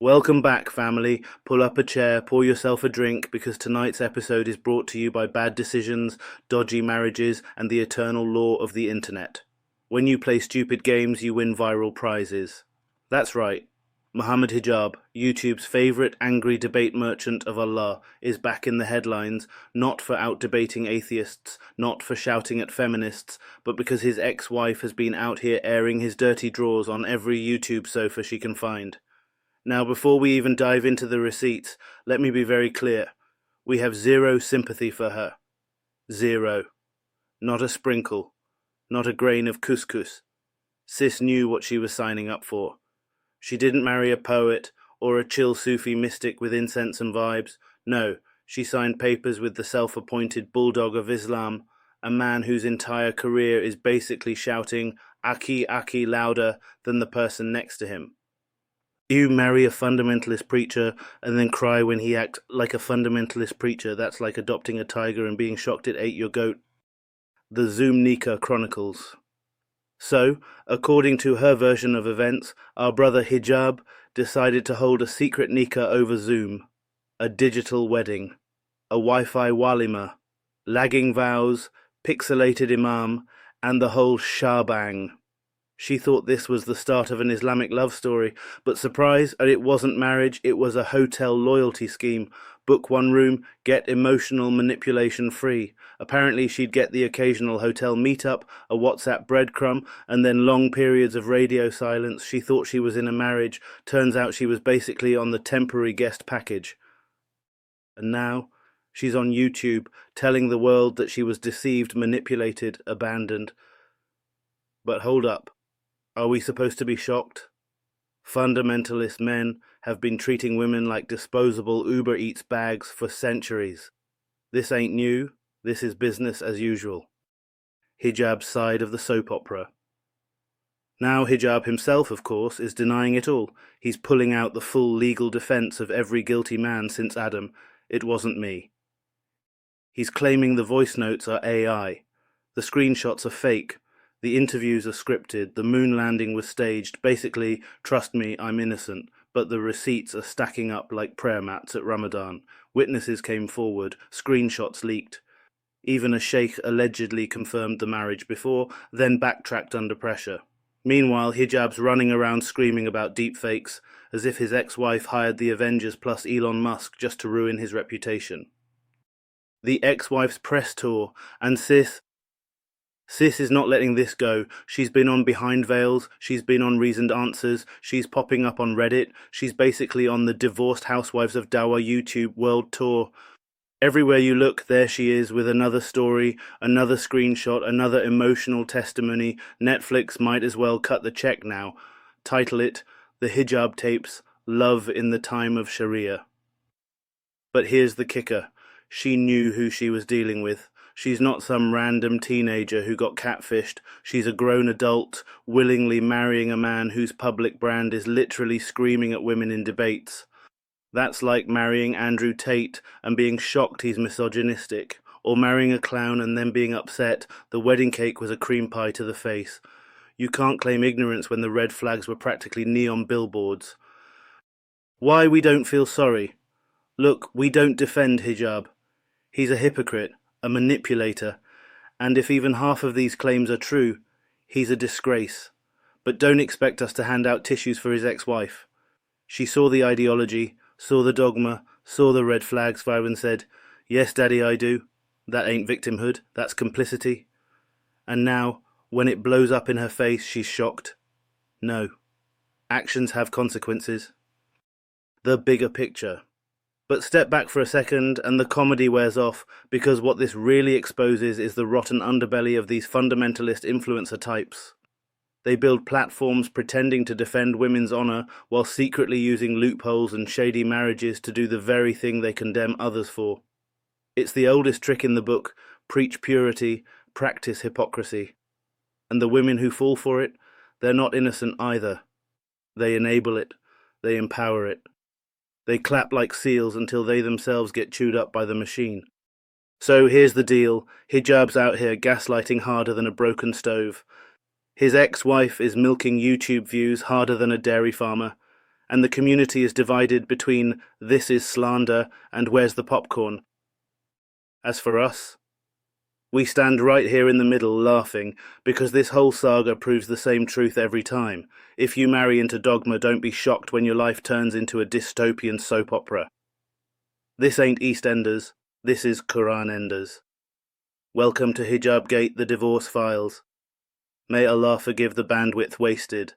Welcome back, family. Pull up a chair, pour yourself a drink, because tonight's episode is brought to you by bad decisions, dodgy marriages, and the eternal law of the internet. When you play stupid games, you win viral prizes. That's right. Muhammad Hijab, YouTube's favourite angry debate merchant of Allah, is back in the headlines, not for out-debating atheists, not for shouting at feminists, but because his ex-wife has been out here airing his dirty drawers on every YouTube sofa she can find. Now, before we even dive into the receipts, let me be very clear. We have zero sympathy for her. Zero. Not a sprinkle. Not a grain of couscous. Sis knew what she was signing up for. She didn't marry a poet or a chill Sufi mystic with incense and vibes. No, she signed papers with the self-appointed bulldog of Islam, a man whose entire career is basically shouting "Aki, Aki" louder than the person next to him. You marry a fundamentalist preacher and then cry when he acts like a fundamentalist preacher. That's like adopting a tiger and being shocked it ate your goat. The Zoom Nika Chronicles. So, according to her version of events, our brother Hijab decided to hold a secret Nika over Zoom. A digital wedding. A Wi-Fi walima. Lagging vows, pixelated imam, and the whole shebang. She thought this was the start of an Islamic love story, but surprise, it wasn't marriage, it was a hotel loyalty scheme. Book one room, get emotional manipulation free. Apparently she'd get the occasional hotel meetup, a WhatsApp breadcrumb, and then long periods of radio silence. She thought she was in a marriage. Turns out she was basically on the temporary guest package. And now she's on YouTube, telling the world that she was deceived, manipulated, abandoned. But hold up. Are we supposed to be shocked? Fundamentalist men have been treating women like disposable Uber Eats bags for centuries. This ain't new, this is business as usual. Hijab's side of the soap opera. Now Hijab himself, of course, is denying it all. He's pulling out the full legal defense of every guilty man since Adam. It wasn't me. He's claiming the voice notes are AI. The screenshots are fake. The interviews are scripted, the moon landing was staged. Basically, trust me, I'm innocent, but the receipts are stacking up like prayer mats at Ramadan. Witnesses came forward, screenshots leaked. Even a sheikh allegedly confirmed the marriage before, then backtracked under pressure. Meanwhile, Hijab's running around screaming about deepfakes, as if his ex-wife hired the Avengers plus Elon Musk just to ruin his reputation. The ex-wife's press tour, and Sis is not letting this go. She's been on Behind Veils, she's been on Reasoned Answers, she's popping up on Reddit, she's basically on the Divorced Housewives of Dawah YouTube world tour. Everywhere you look, there she is with another story, another screenshot, another emotional testimony. Netflix might as well cut the check now. Title it, The Hijab Tapes, Love in the Time of Sharia. But here's the kicker. She knew who she was dealing with. She's not some random teenager who got catfished. She's a grown adult, willingly marrying a man whose public brand is literally screaming at women in debates. That's like marrying Andrew Tate and being shocked he's misogynistic, or marrying a clown and then being upset the wedding cake was a cream pie to the face. You can't claim ignorance when the red flags were practically neon billboards. Why we don't feel sorry? Look, we don't defend Hijab. He's a hypocrite. A manipulator, and if even half of these claims are true, he's a disgrace. But don't expect us to hand out tissues for his ex-wife. She saw the ideology, saw the dogma, saw the red flags fire and said, "Yes, Daddy, I do. That ain't victimhood, that's complicity." And now, when it blows up in her face, she's shocked. No. Actions have consequences. The bigger picture. But step back for a second and the comedy wears off, because what this really exposes is the rotten underbelly of these fundamentalist influencer types. They build platforms pretending to defend women's honor while secretly using loopholes and shady marriages to do the very thing they condemn others for. It's the oldest trick in the book, preach purity, practice hypocrisy. And the women who fall for it, they're not innocent either. They enable it, they empower it. They clap like seals until they themselves get chewed up by the machine. So here's the deal. Hijab's out here gaslighting harder than a broken stove. His ex-wife is milking YouTube views harder than a dairy farmer. and the community is divided between "this is slander" and "where's the popcorn?" As for us, we stand right here in the middle laughing, because this whole saga proves the same truth every time. If you marry into dogma, don't be shocked when your life turns into a dystopian soap opera. This ain't EastEnders, this is Quran Enders. Welcome to HijabGate, the divorce files. May Allah forgive the bandwidth wasted.